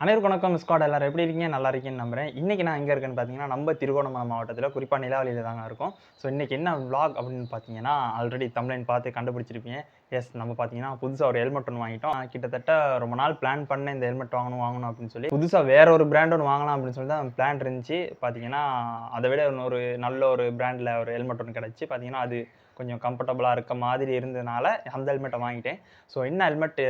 அனைவருக்கும் வணக்கம். ஸ்குவாட் எல்லாரும் எப்படி இருக்கீங்க? நல்லா இருக்கீங்கன்னு நம்புறேன். இன்னைக்கு நான் எங்க இருக்கேன்னு பார்த்தீங்கன்னா, நம்ம திருகோணமலை மாவட்டத்தில குறிப்பா நிலாவலியில தாங்க இருக்கோம். ஸோ இன்னைக்கு என்ன விளாக் அப்படின்னு பார்த்தீங்கன்னா, ஆல்ரெடி தம்ப்நெயில் பார்த்து கண்டுபிடிச்சிருப்பீங்க. நம்ம பார்த்தீங்கன்னா, புதுசா ஒரு ஹெல்மெட் ஒண்ணு வாங்கிட்டோம். கிட்டத்தட்ட ரொம்ப நாள் பிளான் பண்ணேன் இந்த ஹெல்மெட் வாங்கணும் அப்படின்னு சொல்லி. புதுசா வேற ஒரு பிராண்ட் ஒண்ணு வாங்கலாம் அப்படின்னு சொல்லி தான் பிளான் இருந்துச்சு. பார்த்தீங்கன்னா, அத விட இன்னொரு நல்ல ஒரு பிராண்ட்ல ஒரு ஹெல்மெட் ஒண்ணு கிடைச்சு. பார்த்தீங்கன்னா, அது கொஞ்சம் கம்ஃபர்டபுளா இருக்க மாதிரி இருந்ததுனால அந்த ஹெல்மெட்ட வாங்கிட்டேன். ஸோ என்ன ஹெல்மெட்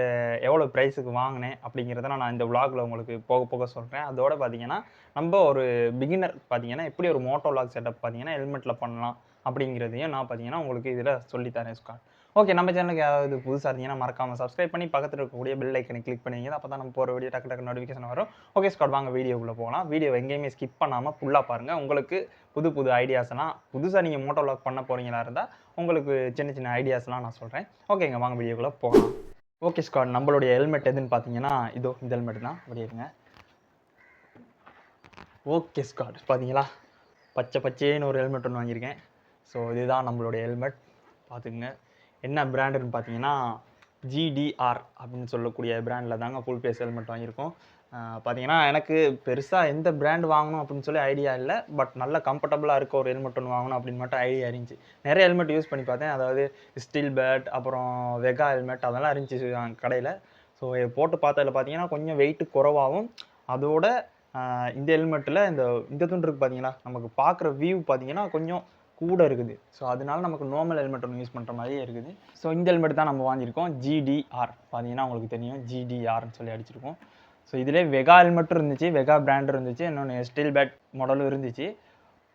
எவ்வளோ பிரைஸுக்கு வாங்கினேன் அப்படிங்கிறத நான் இந்த விளாகில் உங்களுக்கு போக போக சொல்கிறேன். அதோட பார்த்தீங்கன்னா நம்ம ஒரு பிகினர் பார்த்தீங்கன்னா எப்படி ஒரு மோட்டோ விளாக் செட்டப் பார்த்தீங்கன்னா ஹெல்மெட்டில் பண்ணலாம் அப்படிங்கிறதையும் நான் பார்த்தீங்கன்னா உங்களுக்கு இதில் சொல்லித்தரேன் ஸ்காட். ஓகே, நம்ம சேனலுக்கு யாராவது புதுசாக இருந்தீங்கன்னா மறக்காமல் சப்ஸ்கிரைப் பண்ணி பக்கத்தில் இருக்கக்கூடிய பெல் ஐக்கனை கிளிக் பண்ணிங்க. அப்போ தான் நம்ம போகிற வீடியோ டக்கு டக்கு நோட்டிஃபிகேஷன் வரும். ஓகே ஸ்காட், வாங்க வீடியோக்குள்ளே போகலாம். வீடியோ எங்கேயுமே ஸ்கிப் பண்ணாமல் ஃபுல்லாக பாருங்கள். உங்களுக்கு புது புது ஐடியாஸ்லாம் புதுசாக நீங்கள் மோட்டோ விளாக் பண்ண போகிறீங்களா இருந்தால் உங்களுக்கு சின்ன சின்ன ஐடியாஸ்லாம் நான் சொல்கிறேன். ஓகேங்க, வாங்க வீடியோக்குள்ளே போகலாம். ஓகே ஸ்காட், நம்மளுடைய ஹெல்மெட் எதுன்னு பார்த்தீங்கன்னா இதோ இந்த ஹெல்மெட் தான். அப்படியேங்க. ஓகே ஸ்காட், பார்த்தீங்களா பச்சை பச்சேன்னு ஒரு ஹெல்மெட் ஒன்று வாங்கியிருக்கேன். ஸோ இதுதான் நம்மளுடைய ஹெல்மெட், பார்த்துக்குங்க. என்ன பிராண்டுன்னு பார்த்தீங்கன்னா ஜிடிஆர் அப்படின்னு சொல்லக்கூடிய பிராண்டில் தாங்க ஃபுல் ஃபேஸ் ஹெல்மெட் வாங்கியிருக்கோம். பார்த்தீங்கன்னா எனக்கு பெருசாக எந்த பிராண்ட் வாங்கணும் அப்படின்னு சொல்லி ஐடியா இல்லை. பட் நல்ல கம்ஃபர்டபுளாக இருக்க ஒரு ஹெல்மெட் ஒன்று வாங்கணும் அப்படின்னு மட்டும் ஐடியா இருந்துச்சு. நிறைய ஹெல்மெட் யூஸ் பண்ணி பார்த்தேன். அதாவது ஸ்டீல் பேட், அப்புறம் வெகா ஹெல்மெட் அதெல்லாம் இருந்துச்சு கடையில். ஸோ போட்டு பார்த்ததில் பார்த்தீங்கன்னா கொஞ்சம் வெயிட்டு குறைவாகவும் அதோட இந்த ஹெல்மெட்டில் இந்த துண்டு இருக்குது பார்த்தீங்களா, நமக்கு பார்க்குற வியூ பார்த்தீங்கன்னா கொஞ்சம் கூட இருக்குது. ஸோ அதனால நமக்கு நார்மல் ஹெல்மெட் ஒன்று யூஸ் பண்ணுற மாதிரியே இருக்குது. ஸோ இந்த ஹெல்மெட் தான் நம்ம வாங்கியிருக்கோம். ஜிடிஆர் பார்த்தீங்கன்னா உங்களுக்கு தெரியும், ஜிடிஆர்னு சொல்லி அடிச்சிருக்கோம். ஸோ இதிலே வெகா ஹெல்மெட்டும் இருந்துச்சு, வெகா பிராண்டும் இருந்துச்சு, இன்னொன்று ஸ்டீல் பேட் மாடலும் இருந்துச்சு.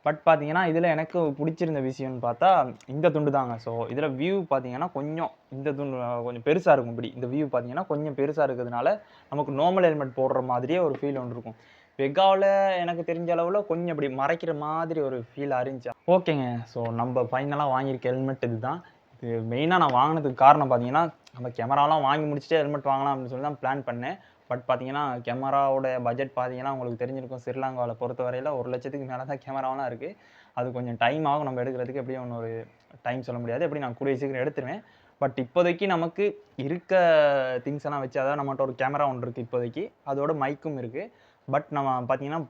பட் பார்த்தீங்கன்னா இதில் எனக்கு பிடிச்சிருந்த விஷயம்னு பார்த்தா இந்த துண்டு தாங்க. ஸோ இதில் வியூ பார்த்தீங்கன்னா கொஞ்சம் இந்த துண்டு கொஞ்சம் பெருசாக இருக்கும். இப்படி இந்த வியூ பார்த்தீங்கன்னா கொஞ்சம் பெருசாக இருக்கிறதுனால நமக்கு நார்மல் ஹெல்மெட் போடுற மாதிரியே ஒரு ஃபீல் ஒன்று இருக்கும். வெகாவில் எனக்கு தெரிஞ்ச அளவில் கொஞ்சம் இப்படி மறைக்கிற மாதிரி ஒரு ஃபீல் இருந்துச்சு. ஓகேங்க, ஸோ நம்ம ஃபைனலாக வாங்கியிருக்க ஹெல்மெட் இது தான். இது மெயினாக நான் வாங்கினதுக்கு காரணம் பார்த்தீங்கன்னா, நம்ம கேமராலாம் வாங்கி முடிச்சுட்டு ஹெல்மெட் வாங்கலாம் அப்படின்னு சொல்லி தான் பிளான் பண்ணேன். பட் பார்த்தீங்கன்னா கேமராவோட பட்ஜெட் பார்த்தீங்கன்னா உங்களுக்கு தெரிஞ்சிருக்கும். ஸ்ரீலங்காவில் பொறுத்த வரையில் 1,00,000க்கு மேலே தான் கேமராவெலாம் இருக்குது. அது கொஞ்சம் டைம் ஆகும் நம்ம எடுக்கிறதுக்கு. எப்படியும் ஒன்று ஒரு டைம் சொல்ல முடியாது. எப்படி நான் கூடிய சீக்கிரம் எடுத்துருவேன். பட் இப்போதைக்கு நமக்கு இருக்க திங்ஸ் எல்லாம் வச்சு, அதாவது நம்மகிட்ட ஒரு கேமரா ஒன்று இருக்குது இப்போதைக்கு, அதோட மைக்கும் இருக்குது. பட் நம்ம பார்த்தீங்கன்னா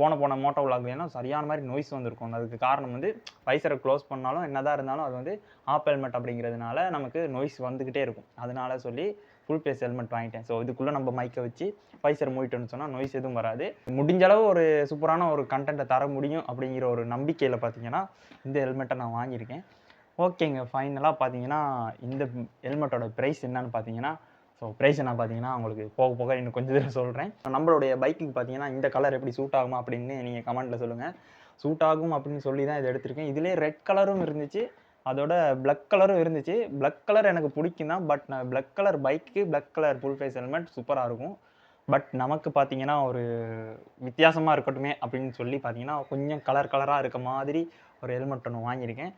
போன மோட்டோ விளாக்லேனா சரியான மாதிரி நோய்ஸ் வந்திருக்கும். அதுக்கு காரணம் வந்து வைசரை க்ளோஸ் பண்ணாலும் என்னதான் இருந்தாலும் அது வந்து ஆப் ஹெல்மெட் அப்படிங்கிறதுனால நமக்கு நோய்ஸ் வந்துக்கிட்டே இருக்கும். அதனால சொல்லி ஃபுல் ஃபேஸ் ஹெல்மெட் வாங்கிட்டேன். ஸோ இதுக்குள்ளே நம்ம மைக்கை வச்சு வைசர் மூடிட்டோன்னு சொன்னால் நோய்ஸ் எதுவும் வராது. முடிஞ்ச அளவு ஒரு சூப்பரான ஒரு கண்டென்ட்டை தர முடியும் அப்படிங்கிற ஒரு நம்பிக்கையில் பார்த்தீங்கன்னா இந்த ஹெல்மெட்டை நான் வாங்கியிருக்கேன். ஓகேங்க, ஃபைனலாக பார்த்தீங்கன்னா இந்த ஹெல்மெட்டோட ப்ரைஸ் என்னன்னு பார்த்தீங்கன்னா, ஸோ ப்ரைஸ் என்ன பார்த்தீங்கன்னா உங்களுக்கு போக போக இன்னும் கொஞ்சம் தூரம் சொல்கிறேன். நம்மளுடைய பைக்குக்கு பார்த்தீங்கன்னா இந்த கலர் எப்படி சூட் ஆகுமா அப்படின்னு நீங்கள் கமெண்ட்டில் சொல்லுங்கள். சூட் ஆகும் அப்படின்னு சொல்லி தான் இதை எடுத்திருக்கேன். இதிலே ரெட் கலரும் இருந்துச்சு, அதோட பிளாக் கலரும் இருந்துச்சு. பிளாக் கலர் எனக்கு பிடிக்கும் தான். பட் நான் black colour bike, black colour full face helmet சூப்பராக இருக்கும். பட் நமக்கு பார்த்தீங்கன்னா ஒரு வித்தியாசமாக இருக்கட்டுமே அப்படின்னு சொல்லி பார்த்தீங்கன்னா கொஞ்சம் கலராக இருக்க மாதிரி ஒரு ஹெல்மெட் ஒன்று வாங்கியிருக்கேன்.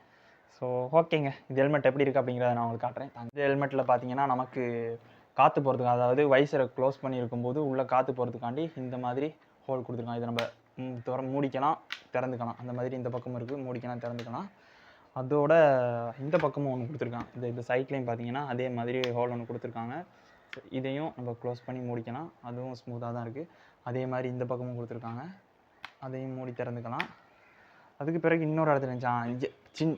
ஸோ ஓகேங்க, இந்த ஹெல்மெட் எப்படி இருக்குது அப்படிங்கிறத நான் உங்களுக்கு காட்டுறேன். இந்த ஹெல்மெட்டில் பார்த்தீங்கன்னா நமக்கு காற்று போகிறதுக்கு, அதாவது வைசரை க்ளோஸ் பண்ணி இருக்கும்போது உள்ளே காற்று போகிறதுக்காண்டி இந்த மாதிரி ஹோல் கொடுத்துருக்கான். இதை நம்ம மூடிக்கலாம், திறந்துக்கலாம். அந்த மாதிரி இந்த பக்கமும் இருக்குது, மூடிக்கலாம், திறந்துக்கலாம். அதோட இந்த பக்கமும் ஒன்று கொடுத்துருக்கான். இந்த சைட்லேயும் பார்த்தீங்கன்னா அதே மாதிரி ஹோல் ஒன்று கொடுத்துருக்காங்க. இதையும் நம்ம க்ளோஸ் பண்ணி மூடிக்கலாம், அதுவும் ஸ்மூத்தாக தான் இருக்குது. அதே மாதிரி இந்த பக்கமும் கொடுத்துருக்காங்க, அதையும் மூடி திறந்துக்கலாம். அதுக்கு பிறகு இன்னொரு இடத்துல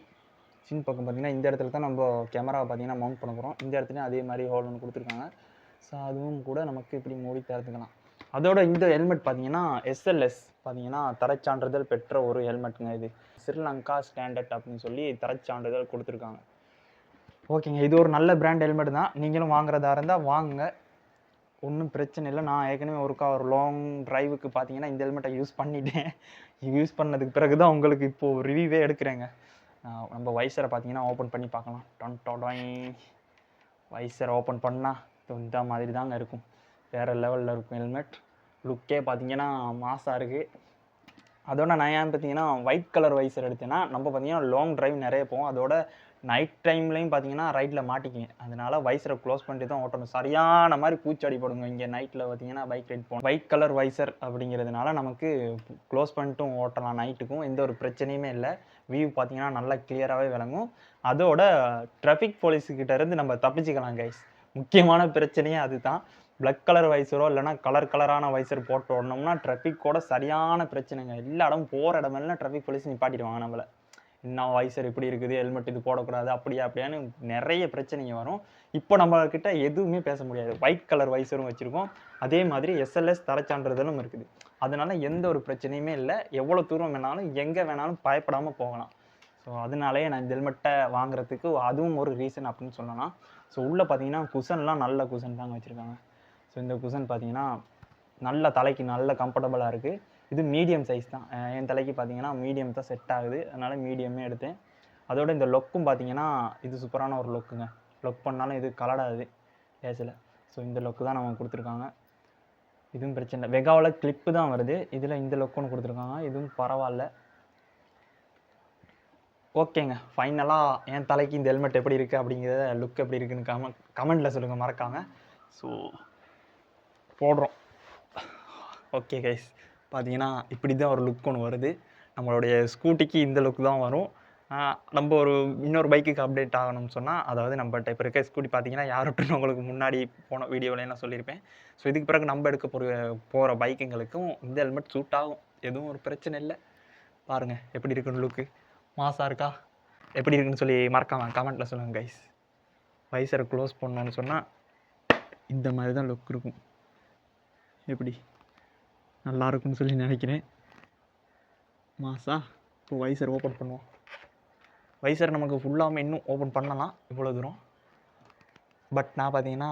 சின் பக்கம் பார்த்தீங்கன்னா இந்த இடத்துல தான் நம்ம கேமராவை பார்த்தீங்கன்னா மவுண்ட் பண்ண போகிறோம். இந்த இடத்துலையும் அதே மாதிரி ஹோல் ஒன்று கொடுத்துருக்காங்க. ஸோ அதுவும் கூட நமக்கு இப்படி மூடி திறந்துக்கலாம். அதோட இந்த ஹெல்மெட் பார்த்தீங்கன்னா எஸ்எல்எஸ் பார்த்தீங்கன்னா தரச்சான்றிதழ் பெற்ற ஒரு ஹெல்மெட்டுங்க. இது ஸ்ரீலங்கா ஸ்டாண்டர்ட் அப்படின்னு சொல்லி தரச்சான்றிதழ் கொடுத்துருக்காங்க. ஓகேங்க, இது ஒரு நல்ல பிராண்ட் ஹெல்மெட் தான். நீங்களும் வாங்குறதா இருந்தால் வாங்குங்க, ஒன்றும் பிரச்சனை இல்லை. நான் ஏற்கனவே ஒரு லாங் ட்ரைவுக்கு பார்த்தீங்கன்னா இந்த ஹெல்மெட்டை யூஸ் பண்ணிட்டேன். யூஸ் பண்ணதுக்கு பிறகு தான் உங்களுக்கு இப்போது ரிவ்யூவே எடுக்கிறேங்க. நம்ம வைசரை பார்த்தீங்கன்னா ஓப்பன் பண்ணி பார்க்கலாம். வைசரை ஓப்பன் பண்ணால் இந்த மாதிரி தாங்க இருக்கும். வேறு லெவலில் இருக்கும் ஹெல்மெட். லுக்கே பார்த்தீங்கன்னா மாசாக இருக்குது. அதோட நான் ஏன் பார்த்தீங்கன்னா ஒயிட் கலர் வைசர் எடுத்தேன்னா, நம்ம பார்த்தீங்கன்னா லாங் ட்ரைவ் நிறைய போவோம். அதோட நைட் டைம்லையும் பார்த்தீங்கன்னா ரைட்டில் மாட்டிக்குங்க. அதனால வைசரை க்ளோஸ் பண்ணிட்டு தான் ஓட்டணும். சரியான மாதிரி பூச்சாடி போடுங்க இங்கே நைட்டில் பார்த்தீங்கன்னா பைக் ரைட் போகணும். ஒயிட் கலர் வைசர் அப்படிங்கிறதுனால நமக்கு க்ளோஸ் பண்ணிட்டும் ஓட்டலாம். நைட்டுக்கும் எந்த ஒரு பிரச்சனையுமே இல்லை. வியூ பார்த்தீங்கன்னா நல்லா கிளியராகவே விளங்கும். அதோட டிராஃபிக் போலீஸுக்கிட்ட இருந்து நம்ம தப்பிச்சுக்கலாம் கைஸ். முக்கியமான பிரச்சனையே அதுதான். பிளாக் கலர் வைசரோ இல்லைனா கலரான வைசர் போட்டு ஓடனோம்னா டிராஃபிக்கோட சரியான பிரச்சனைங்க. எல்லா இடமும் போகிற இடமெல்லாம் டிராஃபிக் போலீஸ் நிப்பாட்டிடுவாங்க நம்மளை. இன்னும் வைசர் இப்படி இருக்குது, ஹெல்மெட் இது போடக்கூடாது, அப்படியான்னு நிறைய பிரச்சனைங்க வரும். இப்போ நம்மக்கிட்ட எதுவுமே பேச முடியாது. ஒயிட் கலர் வைசரும் வச்சுருக்கோம், அதே மாதிரி எஸ்எல்எஸ் தரச்சான்றிதழும் இருக்குது. அதனால எந்த ஒரு பிரச்சனையுமே இல்லை. எவ்வளோ தூரம் வேணாலும் எங்கே வேணாலும் பயப்படாமல் போகலாம். ஸோ அதனாலேயே நான் இந்த ஹெல்மெட்டை வாங்குறதுக்கு அதுவும் ஒரு ரீசன் அப்படின்னு சொல்லலாம். ஸோ உள்ளே பார்த்தீங்கன்னா குஷன்லாம் நல்ல குஷன் தாங்க வச்சுருக்காங்க. ஸோ இந்த குஷன் பார்த்தீங்கன்னா நல்ல தலைக்கு நல்ல கம்ஃபர்டபுளாக இருக்குது. இது மீடியம் சைஸ் தான். என் தலைக்கு பார்த்தீங்கன்னா மீடியம் தான் செட் ஆகுது. அதனால் மீடியமே எடுத்தேன். அதோட இந்த லொக்கும் பார்த்தீங்கன்னா இது சூப்பரான ஒரு லொக்குங்க. லொக் பண்ணாலும் இது கலடாது லேஸில். ஸோ இந்த லொக்கு தான் நம்ம கொடுத்துருக்காங்க. இதுவும் பிரச்சனை இல்லை. வெகாவில் கிளிப்பு தான் வருது. இதில் இந்த லொக் ஒன்று கொடுத்துருக்காங்க. இதுவும் பரவாயில்ல. ஓகேங்க, ஃபைனலாக என் தலைக்கு இந்த ஹெல்மெட் எப்படி இருக்குது அப்படிங்கிறத லுக் எப்படி இருக்குதுன்னு கமெண்ட்டில் சொல்லுங்கள் மறக்காமல். ஸோ போடுறோம். ஓகே கைஸ், பார்த்தீங்கன்னா இப்படி தான் ஒரு லுக் ஒன்று வருது. நம்மளுடைய ஸ்கூட்டிக்கு இந்த லுக் தான் வரும். நம்ம ஒரு இன்னொரு பைக்குக்கு அப்டேட் ஆகணும்னு சொன்னால், அதாவது நம்மகிட்ட இப்போ இருக்க ஸ்கூட்டி பார்த்தீங்கன்னா யாருன்னு உங்களுக்கு முன்னாடி போன வீடியோவில் நான் சொல்லியிருப்பேன். ஸோ இதுக்கு பிறகு நம்ம எடுக்க போகிற பைக்குங்களுக்கும் இந்த ஹெல்மெட் சூட் ஆகும். எதுவும் ஒரு பிரச்சனை இல்லை. பாருங்கள் எப்படி இருக்குன்னு லுக்கு. மாசாக இருக்கா? எப்படி இருக்குன்னு சொல்லி மறக்காமல் கமெண்ட்டில் சொல்லுங்கள் கைஸ். வைசரை க்ளோஸ் பண்ணோன்னு சொன்னால் இந்த மாதிரி தான் லுக் இருக்கும். எப்படி நல்லா இருக்குன்னு சொல்லி நினைக்கிறேன். மாசா இப்போ வைசர் ஓப்பன் பண்ணுவோம். வைசர் நமக்கு ஃபுல்லாமல் இன்னும் ஓப்பன் பண்ணலாம் இவ்வளோ தூரம். பட் நான் பார்த்தீங்கன்னா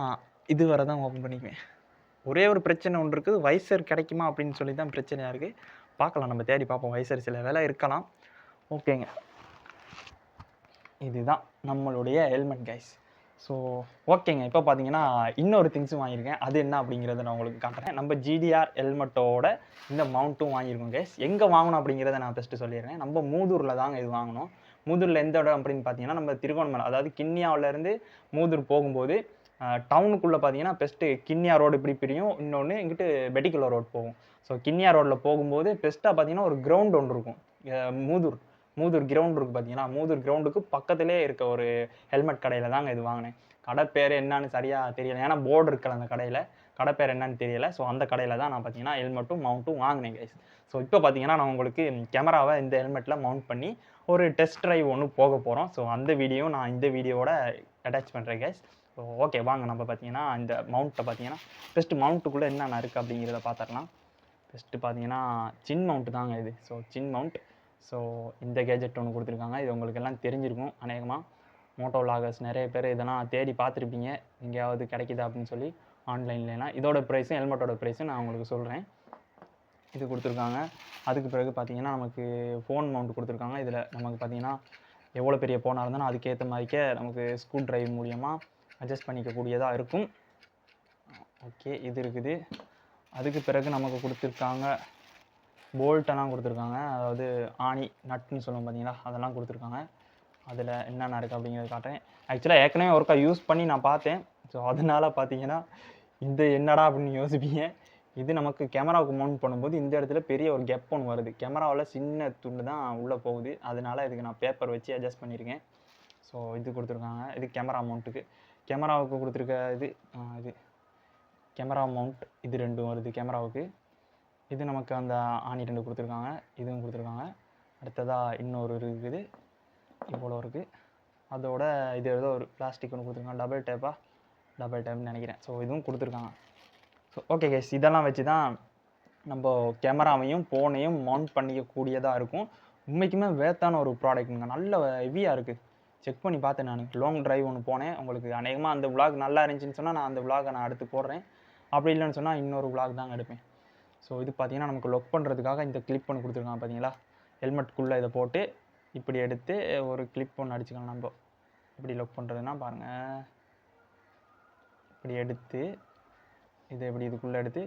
இது வரை தான் ஓப்பன் பண்ணிக்குவேன். ஒரே ஒரு பிரச்சனை ஒன்று இருக்குது, வைசர் கிடைக்குமா அப்படின்னு சொல்லி தான் பிரச்சனையாக இருக்குது. பார்க்கலாம், நம்ம தேடி பார்ப்போம். வைசர் சில வேலை இருக்கலாம். ஓகேங்க, இதுதான் நம்மளுடைய ஹெல்மெட் கைஸ். ஸோ ஓகேங்க, இப்போ பார்த்தீங்கன்னா இன்னொரு திங்ஸும் வாங்கியிருக்கேன். அது என்ன அப்படிங்கிறத நான் உங்களுக்கு காட்டுறேன். நம்ம ஜிடிஆர் ஹெல்மெட்டோட இந்த மவுண்ட்டும் வாங்கியிருக்கோம் கைஸ். எங்கே வாங்கணும் அப்படிங்கிறத நான் ஃபஸ்ட்டு சொல்லிடுறேன். நம்ம மூதூரில் தாங்க இது வாங்கணும். மூதூரில் எந்த இடம் அப்படின்னு பார்த்தீங்கன்னா நம்ம திருகோணமலை, அதாவது கிண்ணியாவிலேருந்து மூதூர் போகும்போது டவுனுக்குள்ளே பார்த்தீங்கன்னா பெஸ்ட்டு கிண்ணியா ரோடு இப்படி பிரியும். இன்னொன்று இங்கிட்டு பெட்டிக்குள்ள ரோடு போகும். ஸோ கிண்ணியா ரோட்டில் போகும்போது பெஸ்ட்டாக பார்த்தீங்கன்னா ஒரு கிரவுண்ட் ஒன்று இருக்கும். மூதூர் கிரவுண்ட் இருக்குது பார்த்தீங்கன்னா, மூதூர் கிரவுண்டுக்கு பக்கத்திலே இருக்க ஒரு ஹெல்மெட் கடையில் தாங்க இது வாங்கினேன். கடை பேர் என்னன்னு சரியாக தெரியலை, ஏன்னா போர்டு இருக்கல அந்த கடையில். கடை பேர் என்னன்னு தெரியலை. ஸோ அந்த கடையில் தான் நான் பார்த்தீங்கன்னா ஹெல்மெட்டும் மவுண்ட்டும் வாங்கினேன் கைஸ். ஸோ இப்போ பார்த்தீங்கன்னா நான் உங்களுக்கு கேமராவை இந்த ஹெல்மெட்டில் மவுண்ட் பண்ணி ஒரு டெஸ்ட் ட்ரைவ் ஒன்று போக போகிறோம். ஸோ அந்த வீடியோ நான் இந்த வீடியோவோட அட்டாச் பண்ணுறேன் கைஸ். ஸோ ஓகே, வாங்க நம்ம பார்த்தீங்கன்னா இந்த மவுண்ட்டை பார்த்தீங்கன்னா ஃபஸ்ட்டு மவுண்ட்டுக்குள்ளே என்னென்ன இருக்குது அப்படிங்கிறத பார்த்துடலாம். ஃபஸ்ட்டு பார்த்தீங்கன்னா சின் மவுண்ட்டு தாங்க இது. ஸோ சின் மவுண்ட். ஸோ இந்த கேஜெட் ஒன்று கொடுத்துருக்காங்க. இது உங்களுக்கு எல்லாம் தெரிஞ்சிருக்கும் அநேகமாக. மோட்டோ விலாகர்ஸ் நிறைய பேர் இதெல்லாம் தேடி பார்த்துருப்பீங்க, எங்கேயாவது கிடைக்குதா அப்படின்னு சொல்லி ஆன்லைன்லாம். இதோட ப்ரைஸும் ஹெல்மெட்டோட ப்ரைஸும் நான் உங்களுக்கு சொல்கிறேன். இது கொடுத்துருக்காங்க. அதுக்கு பிறகு பார்த்தீங்கன்னா நமக்கு ஃபோன் மவுண்ட் கொடுத்துருக்காங்க. இதில் நமக்கு பார்த்தீங்கன்னா எவ்வளோ பெரிய ஃபோனாக இருந்தாலும் அதுக்கேற்ற மாதிரிக்கே நமக்கு ஸ்க்ரூ ட்ரைவ் மூலியமாக அட்ஜஸ்ட் பண்ணிக்கக்கூடியதாக இருக்கும். ஓகே, இது இருக்குது. அதுக்கு பிறகு நமக்கு கொடுத்துருக்காங்க போல்ட்டெல்லாம் கொடுத்துருக்காங்க. அதாவது ஆணி நட்டுன்னு சொல்லுவோம் பார்த்தீங்களா, அதெல்லாம் கொடுத்துருக்காங்க. அதில் என்னென்ன இருக்குது அப்படிங்கிறத காட்டுறேன். ஆக்சுவலாக ஏற்கனவே ஒருக்கா யூஸ் பண்ணி நான் பார்த்தேன். ஸோ அதனால் பார்த்தீங்கன்னா இந்த என்னடா அப்படின்னு யோசிப்பீங்க. இது நமக்கு கேமராவுக்கு மவுண்ட் பண்ணும்போது இந்த இடத்துல பெரிய ஒரு கெப் ஒன்று வருது. கேமராவில் சின்ன துண்டு தான் உள்ளே போகுது. அதனால் இதுக்கு நான் பேப்பர் வச்சு அட்ஜஸ்ட் பண்ணியிருக்கேன். ஸோ இது கொடுத்துருக்காங்க. இது கேமரா மவுண்ட்டுக்கு. கேமராவுக்கு கொடுத்துருக்க இது கேமரா மவுண்ட். இது ரெண்டும் வருது கேமராவுக்கு. இது நமக்கு அந்த ஆணி 2 கொடுத்துருக்காங்க. இதுவும் கொடுத்துருக்காங்க. அடுத்ததாக இன்னொரு இருக்குது, இவ்வளோ இருக்குது. அதோட இது ஏதோ ஒரு பிளாஸ்டிக் ஒன்று கொடுத்துருக்காங்க. டபுள் டேப்னு நினைக்கிறேன். ஸோ இதுவும் கொடுத்துருக்காங்க. ஸோ ஓகே கைஸ், இதெல்லாம் வச்சு தான் நம்ம கேமராவையும் ஃபோனையும் மவுண்ட் பண்ணிக்கக்கூடியதாக இருக்கும். உண்மைக்குமே வேர்த்தான ஒரு ப்ராடக்ட்டுங்க. நல்ல ஹெவியாக இருக்குது. செக் பண்ணி பார்த்தேன். நான் லாங் ட்ரைவ் ஒன்று போனேன். உங்களுக்கு அநேகமாக அந்த விலாக் நல்லா இருந்துச்சுன்னு சொன்னால் நான் அந்த விலாகை நான் அடுத்து போடுறேன். அப்படி இல்லைன்னு சொன்னால் இன்னொரு விலாக் தாங்க எடுப்பேன். ஸோ இது பார்த்தீங்கன்னா நமக்கு லொக் பண்ணுறதுக்காக இந்த கிளிப் ஒன்று கொடுத்துருக்காங்க பார்த்தீங்களா. ஹெல்மெட்குள்ளே இதை போட்டு இப்படி எடுத்து ஒரு கிளிப் ஒன்று அடிச்சுக்கலாம். நம்ம இப்படி லொக் பண்ணுறதுன்னா பாருங்கள், இப்படி எடுத்து இதை இப்படி இதுக்குள்ளே எடுத்து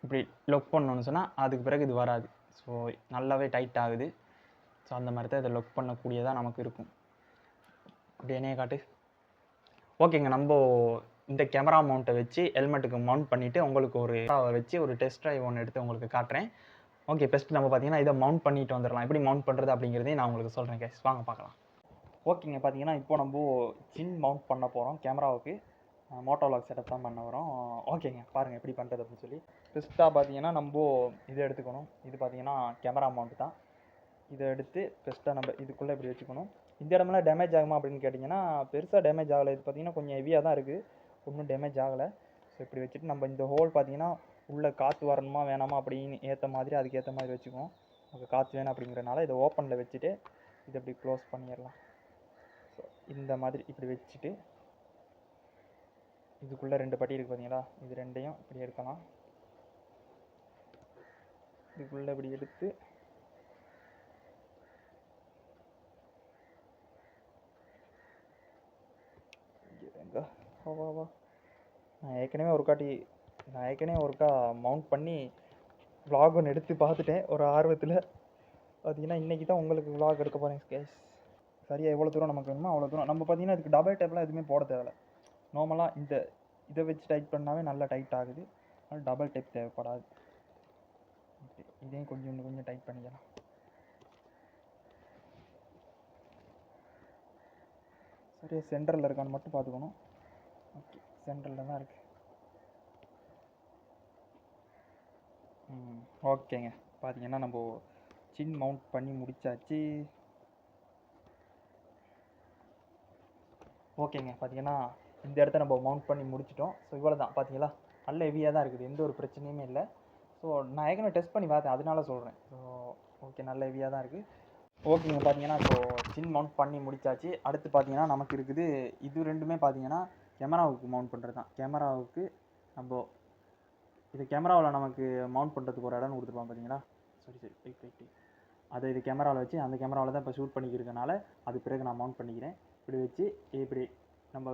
இப்படி லொக் பண்ணணும்னு சொன்னால் அதுக்கு பிறகு இது வராது. ஸோ நல்லாவே டைட் ஆகுது. ஸோ அந்த மாதிரி தான் இதை லொக் பண்ணக்கூடியதாக நமக்கு இருக்கும். இப்படி என்னையே காட்டு. ஓகேங்க, நம்ம இந்த கேமரா மவுண்ட்டை வச்சு ஹெல்மெட்டுக்கு மவுண்ட் பண்ணிவிட்டு உங்களுக்கு ஒரு வச்சு ஒரு டெஸ்ட் ட்ரைவ் ஒன்று எடுத்து உங்களுக்கு காட்டுறேன். ஓகே, ஃபஸ்ட்டு நம்ம பார்த்தீங்கன்னா இதை மவுண்ட் பண்ணிட்டு வந்துடலாம். எப்படி மவுண்ட் பண்ணுறது அப்படிங்கிறதையும் நான் உங்களுக்கு சொல்கிறேன் கைஸ். வாங்க பார்க்கலாம். ஓகேங்க, பார்த்தீங்கன்னா இப்போ நம்ம சின் மவுண்ட் பண்ண போகிறோம் கேமராவுக்கு. மோட்டோ வ்ளாக் செட்டப் தான் பண்ண வரோம். ஓகேங்க, பாருங்கள் எப்படி பண்ணுறது அப்படின்னு சொல்லி. ஃபஸ்ட்டாக பார்த்தீங்கன்னா நம்ம இதை எடுத்துக்கணும். இது பார்த்தீங்கன்னா கேமரா மவுண்ட் தான். இதை எடுத்து ஃபஸ்ட்டாக நம்ம இதுக்குள்ளே இப்படி வச்சுக்கணும். இந்த இடமெல்லாம் டேமேஜ் ஆகுமா அப்படின்னு கேட்டிங்கன்னா பெருசாக டேமேஜ் ஆகலை. இது பார்த்தீங்கன்னா கொஞ்சம் ஹெவியாக தான் இருக்குது, ஒன்றும் டேமேஜ் ஆகலை. ஸோ இப்படி வச்சுட்டு நம்ம இந்த ஹோல் பார்த்தீங்கன்னா உள்ளே காற்று வரணுமா வேணாமா அப்படின்னு ஏற்ற மாதிரி அதுக்கேற்ற மாதிரி வச்சுக்குவோம். நமக்கு காற்று வேணும் அப்படிங்கிறனால இதை ஓப்பனில் வச்சுட்டு இதை இப்படி க்ளோஸ் பண்ணிடலாம். ஸோ இந்த மாதிரி இப்படி வச்சுட்டு இதுக்குள்ளே 2 பட்டி இருக்குது பார்த்தீங்களா, இது ரெண்டையும் இப்படி எடுக்கலாம். இதுக்குள்ளே இப்படி எடுத்து வா நான் ஏற்கனவே ஒருக்கா மவுண்ட் பண்ணி vlog ஒன்று எடுத்து பார்த்துட்டேன் ஒரு ஆர்வத்தில். பார்த்தீங்கன்னா இன்றைக்கி தான் உங்களுக்கு vlog எடுக்க போகிறேன் கேஸ். சரியாக எவ்வளோ தூரம் நமக்கு வேணுமோ அவ்வளோ தூரம். நம்ம பார்த்தீங்கன்னா இதுக்கு டபுள் டேப்லாம் எதுவுமே போட தேவையில்லை. நார்மலாக இதை வச்சு டைட் பண்ணாவே நல்லா டைட் ஆகுது. அதனால் டபுள் டேப் தேவைப்படாது. இதையும் கொஞ்சம் டைட் பண்ணிக்கலாம். சரியா சென்டரில் இருக்கான்னு மட்டும் பார்த்துக்கணும். ஓகே, சென்டரில் தான் இருக்குது. ஓகேங்க, பார்த்தீங்கன்னா நம்ம சின் மவுண்ட் பண்ணி முடிச்சாச்சு. ஓகேங்க, பார்த்தீங்கன்னா இந்த இடத்த நம்ம மவுண்ட் பண்ணி முடிச்சிட்டோம். ஸோ இவ்வளோ தான். பார்த்தீங்களா, நல்ல ஹெவியாக தான் இருக்குது, எந்த ஒரு பிரச்சனையுமே இல்லை. ஸோ நான் ஏற்கனவே டெஸ்ட் பண்ணி பார்த்தேன், அதனால சொல்கிறேன். ஸோ ஓகே, நல்ல ஹெவியாக தான் இருக்குது. ஓகேங்க, பார்த்தீங்கன்னா இப்போது சின் மவுண்ட் பண்ணி முடிச்சாச்சு. அடுத்து பார்த்தீங்கன்னா நமக்கு இருக்குது இது ரெண்டுமே பார்த்தீங்கன்னா கேமராவுக்கு மவுண்ட் பண்ணுறது தான். கேமராவுக்கு நம்ம இது கேமராவில் நமக்கு மவுண்ட் பண்ணுறதுக்கு ஒரு இடம் கொடுத்துருப்பாங்க பார்த்தீங்களா. சரி அதை இது கேமராவில் வச்சு அந்த கேமராவில் தான் இப்போ ஷூட் பண்ணிக்கிறதுனால அது பிறகு நான் மவுண்ட் பண்ணிக்கிறேன். இப்படி வச்சு இப்படி நம்ம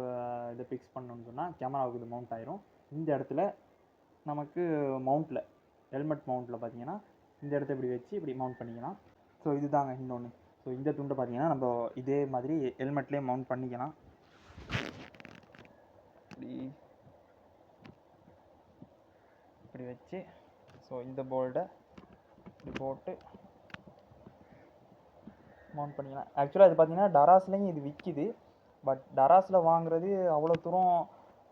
இதை ஃபிக்ஸ் பண்ணணும்னு சொன்னால் கேமராவுக்கு இது மவுண்ட் ஆயிரும். இந்த இடத்துல நமக்கு மவுண்ட்டில் ஹெல்மெட் மவுண்ட்டில் பார்த்தீங்கன்னா இந்த இடத்த இப்படி வச்சு இப்படி மவுண்ட் பண்ணிக்கலாம். ஸோ இதுதாங்க இன்னொன்று. ஸோ இந்த துண்டை பார்த்தீங்கன்னா நம்ம இதே மாதிரி ஹெல்மெட்லேயே மவுண்ட் பண்ணிக்கலாம். இப்படி வச்சு ஸோ இந்த போல்டை இப்படி போட்டு மவுண்ட் பண்ணிக்கலாம். ஆக்சுவலாக இது பார்த்தீங்கன்னா டராஸ்லேயும் இது விற்கிது. பட் டராஸில் வாங்குறது அவ்வளோ தூரம்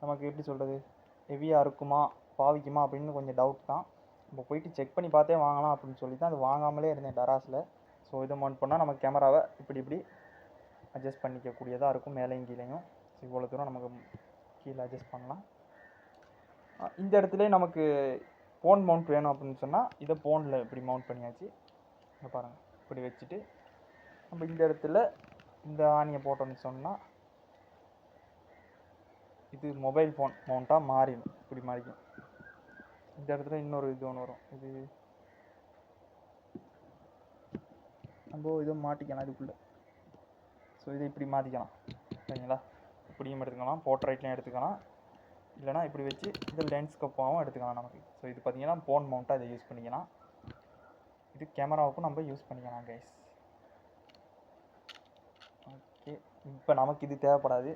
நமக்கு எப்படி சொல்கிறது, ஹெவியாக இருக்குமா பாவிக்குமா அப்படின்னு கொஞ்சம் டவுட் தான். நம்ம போயிட்டு செக் பண்ணி பார்த்தே வாங்கலாம் அப்படின்னு சொல்லி தான் அது வாங்காமலே இருந்தேன் டராஸில். ஸோ இதை மவுண்ட் பண்ணால் நம்ம கேமராவை இப்படி அட்ஜஸ்ட் பண்ணிக்கக்கூடியதாக இருக்கும், மேலேயும் கீழேயும். ஸோ இவ்வளோ தூரம் நமக்கு கீழே அட்ஜஸ்ட் பண்ணலாம். இந்த இடத்துல நமக்கு போன் மவுண்ட் வேணும் அப்படின்னு சொன்னால் இதை போனில் இப்படி மவுண்ட் பண்ணியாச்சு. இங்கே பாருங்கள், இப்படி வச்சுட்டு நம்ம இந்த இடத்துல இந்த ஆணியை போட்டோன்னு சொன்னால் இது மொபைல் ஃபோன் மவுண்ட்டாக மாறிடும். இப்படி மாறிக்கும். இந்த இடத்துல இன்னொரு இது ஒன்று வரும், இது நம்ம இதை மாட்டிக்கலாம் இதுக்குள்ளே. ஸோ இதை இப்படி மாற்றிக்கலாம் சரிங்களா. இப்படியும் எடுத்துக்கலாம், போர்ட்ரைட்லையும் எடுத்துக்கலாம், இல்லைனா இப்படி வச்சு இதில் லென்ஸ் கப்பாகவும் எடுத்துக்கலாம் நமக்கு. ஸோ இது பார்த்திங்கன்னா போன் மவுண்ட்டாக இதை யூஸ் பண்ணிக்கலாம். இது கேமராவுக்கும் நம்ம யூஸ் பண்ணிக்கலாம் கைஸ். ஓகே, இப்போ நமக்கு இது தேவைப்படாது,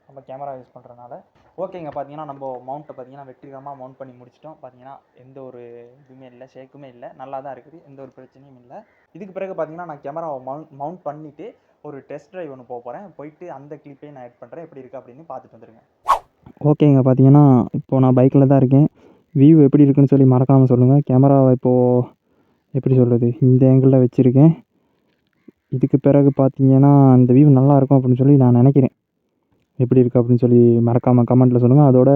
நம்ம கேமரா யூஸ் பண்ணுறதுனால. ஓகேங்க, பார்த்தீங்கன்னா நம்ம மவுண்ட்டை பார்த்தீங்கன்னா வெற்றிகரமாக மவுண்ட் பண்ணி முடிச்சிட்டோம். பார்த்தீங்கன்னா எந்த ஒரு இதுவுமே இல்லை, ஷேக்குமே இல்லை, நல்லா தான் இருக்குது, எந்த ஒரு பிரச்சனையும் இல்லை. இதுக்கு பிறகு பார்த்தீங்கன்னா நான் கேமராவை மவுண்ட் பண்ணிவிட்டு ஒரு டெஸ்ட் ட்ரைவ் ஒன்று போகிறேன். போயிட்டு அந்த கிளிப்பையும் நான் ஆட் பண்ணுறேன், எப்படி இருக்குது அப்படின்னு பார்த்துட்டு வந்துடுங்க. ஓகேங்க, பார்த்தீங்கன்னா இப்போது நான் பைக்கில் தான் இருக்கேன். வியூ எப்படி இருக்குன்னு சொல்லி மறக்காமல் சொல்லுங்கள். கேமராவை இப்போது எப்படி சொல்கிறது, இந்த ஆங்கிளில் வச்சுருக்கேன். இதுக்கு பிறகு பார்த்தீங்கன்னா இந்த வியூ நல்லாயிருக்கும் அப்படின்னு சொல்லி நான் நினைக்கிறேன். எப்படி இருக்குது அப்படின்னு சொல்லி மறக்காமல் கமெண்ட்டில் சொல்லுங்கள். அதோட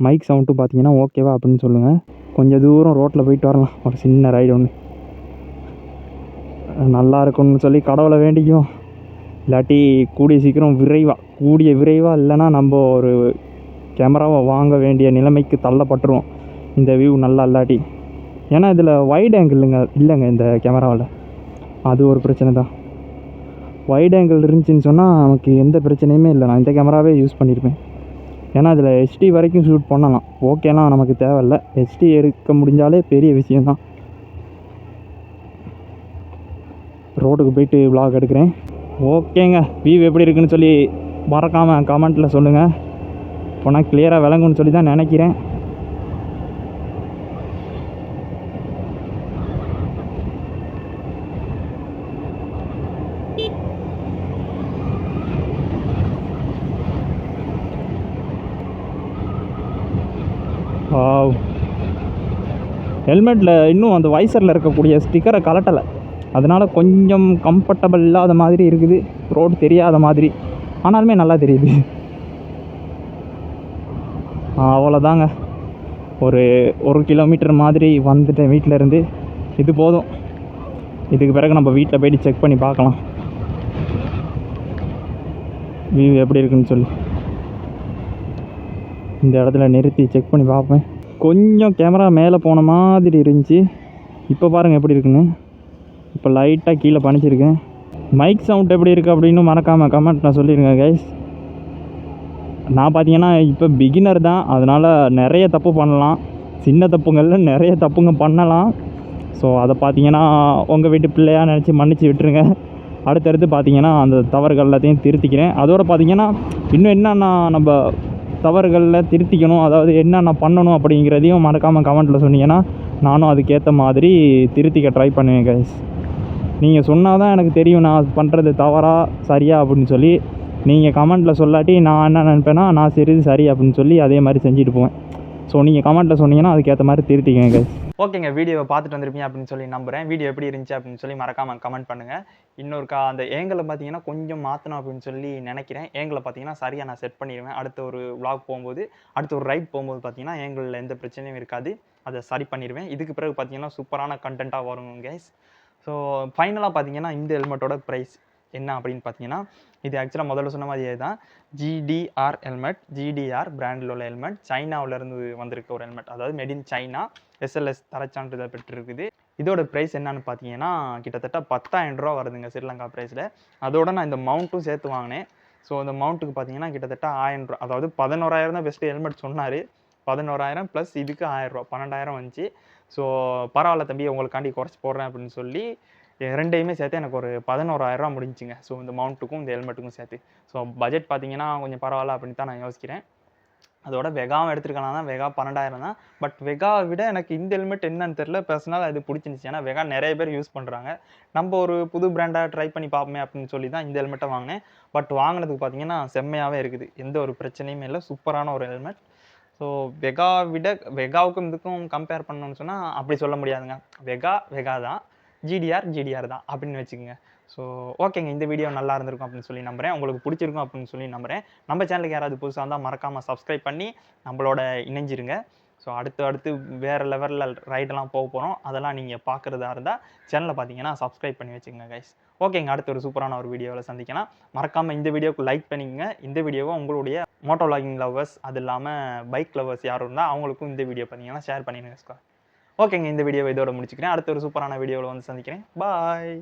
மைக் சவுண்டும் பார்த்தீங்கன்னா ஓகேவா அப்படின்னு சொல்லுங்கள். கொஞ்சம் தூரம் ரோட்டில் போயிட்டு வரலாம், ஒரு சின்ன ரைடு ஒன்று நல்லா இருக்கும்னு சொல்லி கடவுளை வேண்டிக்கும். இல்லாட்டி கூடிய விரைவாக இல்லைனா நம்ம ஒரு கேமராவை வாங்க வேண்டிய நிலைமைக்கு தள்ளப்பட்டுருவோம் இந்த வியூ நல்லா இல்லாட்டி. ஏன்னா இதில் வைட் ஆங்கிள் இல்லைங்க இந்த கேமராவில், அது ஒரு பிரச்சனை தான். வைட் ஆங்கிள் இருந்துச்சுன்னு சொன்னால் நமக்கு எந்த பிரச்சனையுமே இல்லை, நான் இந்த கேமராவே யூஸ் பண்ணியிருப்பேன். ஏன்னா இதில் ஹெச்டி வரைக்கும் ஷூட் பண்ணலாம், ஓகேலாம் நமக்கு தேவையில்லை. ஹெச்டி எடுக்க முடிஞ்சாலே பெரிய விஷயந்தான். ரோட்டுக்கு போயிட்டு vlog எடுக்கிறேன். ஓகேங்க, வியூ எப்படி இருக்குன்னு சொல்லி மறக்காமல் கமெண்ட்டில் சொல்லுங்கள். போனால் கிளியராக விளங்குன்னு சொல்லி தான் நினைக்கிறேன். ஹெல்மெட்டில் இன்னும் அந்த வைசரில் இருக்கக்கூடிய ஸ்டிக்கரை கலட்டலை, அதனால் கொஞ்சம் கம்ஃபர்டபுள் இல்லாத மாதிரி இருக்குது, ரோடு தெரியாத மாதிரி. ஆனாலுமே நல்லா தெரியுது. அவ்வளோதாங்க, ஒரு கிலோமீட்டர் மாதிரி வந்துட்டேன் வீட்டிலேருந்து. இது போதும். இதுக்கு பிறகு நம்ம வீட்டில் போய்ட்டு செக் பண்ணி பார்க்கலாம் வியூ எப்படி இருக்குன்னு சொல்லி. இந்த இடத்துல நிறுத்தி செக் பண்ணி பார்ப்பேன். கொஞ்சம் கேமரா மேலே போன மாதிரி இருந்துச்சு, இப்போ பாருங்கள் எப்படி இருக்குன்னு. இப்போ லைட்டாக கீழே பணிச்சிருக்கேன். மைக் சவுண்ட் எப்படி இருக்குது அப்படின்னு மறக்காமல் கமெண்ட்டில் சொல்லிடுங்க கைஸ். நான் பார்த்தீங்கன்னா இப்போ பிகினர் தான், அதனால் நிறைய தப்பு பண்ணலாம், சின்ன தப்புங்களில் நிறைய தப்புங்க பண்ணலாம். ஸோ அதை பார்த்தீங்கன்னா உங்கள் வீட்டு பிள்ளையாக நினச்சி மன்னிச்சு விட்டுருங்க. அடுத்தடுத்து பார்த்தீங்கன்னா அந்த தவறுகள் எல்லாத்தையும் திருத்திக்கிறேன். அதோடு பார்த்தீங்கன்னா இன்னும் என்னென்ன நம்ம தவறுகளில் திருத்திக்கணும், அதாவது என்னென்ன பண்ணணும் அப்படிங்கிறதையும் மறக்காமல் கமெண்ட்டில் சொன்னீங்கன்னா நானும் அதுக்கேற்ற மாதிரி திருத்திக்க ட்ரை பண்ணுவேன் கைஸ். நீங்கள் சொன்னால் தான் எனக்கு தெரியும் நான் பண்ணுறது தவறா சரியா அப்படின்னு சொல்லி. நீங்கள் கமெண்ட்டில் சொல்லாட்டி நான் என்ன நினைப்பேன்னா நான் சரி அப்படின்னு சொல்லி அதே மாதிரி செஞ்சுட்டு போவேன். ஸோ நீங்கள் கமெண்ட்டில் சொன்னீங்கன்னா அதுக்கேற்ற மாதிரி திருத்திக்கங்க கைஸ். ஓகேங்க, வீடியோவை பார்த்துட்டு வந்திருப்பீங்க அப்படின்னு சொல்லி நம்புகிறேன். வீடியோ எப்படி இருந்துச்சு அப்படின்னு சொல்லி மறக்காமல் கமெண்ட் பண்ணுங்கள். இன்னொருக்கா அந்த ஏங்கில் பார்த்தீங்கன்னா கொஞ்சம் மாற்றணும் அப்படின்னு சொல்லி நினைக்கிறேன். ஏங்கில் பார்த்தீங்கன்னா சரியாக நான் செட் பண்ணிடுவேன். அடுத்த ஒரு vlog போகும்போது, அடுத்த ஒரு ரைட் போகும்போது பார்த்தீங்கன்னா ஏங்கிளில் எந்த பிரச்சனையும் இருக்காது, அதை சரி பண்ணிடுவேன். இதுக்கு பிறகு பார்த்தீங்கன்னா சூப்பரான கண்டென்ட்டாக வரும் கைஸ். ஸோ ஃபைனலாக பார்த்தீங்கன்னா இந்த ஹெல்மெட்டோட ப்ரைஸ் என்ன அப்படின்னு பார்த்தீங்கன்னா, இது ஆக்சுவலாக முதல்ல சொன்ன மாதிரியே தான் GDR ஹெல்மெட். GDR பிராண்டில் உள்ள ஹெல்மெட், சைனாவிலேருந்து வந்திருக்க ஒரு ஹெல்மெட், அதாவது மேட் இன் சைனா, SLS தரச்சான்றிதழ் பெற்றிருக்குது. இதோட ப்ரைஸ் என்னன்னு பார்த்தீங்கன்னா கிட்டத்தட்ட 10,000 ரூபா வருதுங்க ஸ்ரீலங்கா ப்ரைஸில். அதோட நான் இந்த மவுண்ட்டும் சேர்த்து வாங்கினேன். ஸோ அந்த மவுண்ட்டுக்கு பார்த்தீங்கன்னா கிட்டத்தட்ட 1000 ரூபா, அதாவது 11,000 தான் பெஸ்ட்டு ஹெல்மெட் சொன்னார். 11,000 ப்ளஸ் இதுக்கு 1000 ரூபா, 12,000 வந்துச்சு. ஸோ பரவாயில்ல தம்பி, உங்களுக்காண்டி குறைச்சி போடுறேன் அப்படின்னு சொல்லி ரெண்டையுமே சேர்த்து எனக்கு ஒரு 11,000 ரூபா முடிஞ்சுங்க. ஸோ இந்த மவுண்ட்டுக்கும் இந்த ஹெல்மெட்டுக்கும் சேர்த்து. ஸோ பட்ஜெட் பார்த்தீங்கன்னா கொஞ்சம் பரவாயில்ல அப்படின்னு தான் நான் யோசிக்கிறேன். அதோட வெகாவும் எடுத்துருக்கலாம் தான், வெகா 12,000 தான். பட் வெகாவை விட எனக்கு இந்த ஹெல்மெட் என்னன்னு தெரில, பர்சனலாக அது பிடிச்சிருந்துச்சு. ஏன்னா வெகா நிறைய பேர் யூஸ் பண்ணுறாங்க, நம்ம ஒரு புது பிராண்டாக ட்ரை பண்ணி பார்ப்போமே அப்படின்னு சொல்லி தான் இந்த ஹெல்மெட்டை வாங்கினேன். பட் வாங்கினதுக்கு பார்த்தீங்கன்னா செம்மையாகவே இருக்குது, எந்த ஒரு பிரச்சனையுமே இல்லை, சூப்பரான ஒரு ஹெல்மெட். ஸோ வெகாவுக்கும் இதுக்கும் கம்பேர் பண்ணணும்னு சொன்னால் அப்படி சொல்ல முடியாதுங்க. வெகா தான், GDR தான் அப்படின்னு வச்சுக்கோங்க. ஸோ ஓகேங்க, இந்த வீடியோ நல்லா இருந்திருக்கும் அப்படின்னு சொல்லி நம்புகிறேன். உங்களுக்கு பிடிச்சிருக்கும் அப்படின்னு சொல்லி நம்புகிறேன். நம்ம சேனலுக்கு யாராவது புதுசாக இருந்தால் மறக்காமல் சப்ஸ்கிரைப் பண்ணி நம்மளோட இணைஞ்சிருங்க. ஸோ அடுத்து வேறு லெவலில் ரைடெல்லாம் போகிறோம், அதெல்லாம் நீங்கள் பார்க்குறதா இருந்தால் சேனலை பார்த்தீங்கன்னா சப்ஸ்கிரைப் பண்ணி வச்சுக்கோங்க கைஸ். ஓகேங்க, அடுத்த ஒரு சூப்பரான ஒரு வீடியோவில் சந்திக்கலாம். மறக்காமல் இந்த வீடியோவுக்கு லைக் பண்ணிக்கங்க. இந்த வீடியோவை உங்களுடைய மோட்டோ விளாகிங் லவர்ஸ், அது இல்லாமல் பைக் லவர்ஸ் யாரும் இருந்தால் அவங்களுக்கும் இந்த வீடியோ பார்த்தீங்கன்னா ஷேர் பண்ணிடுங்க. ஓகேங்க, இந்த வீடியோவை இதோட முடிச்சுக்கிறேன். அடுத்த ஒரு சூப்பரான வீடியோவில் வந்து சந்திக்கிறேன். பாய்.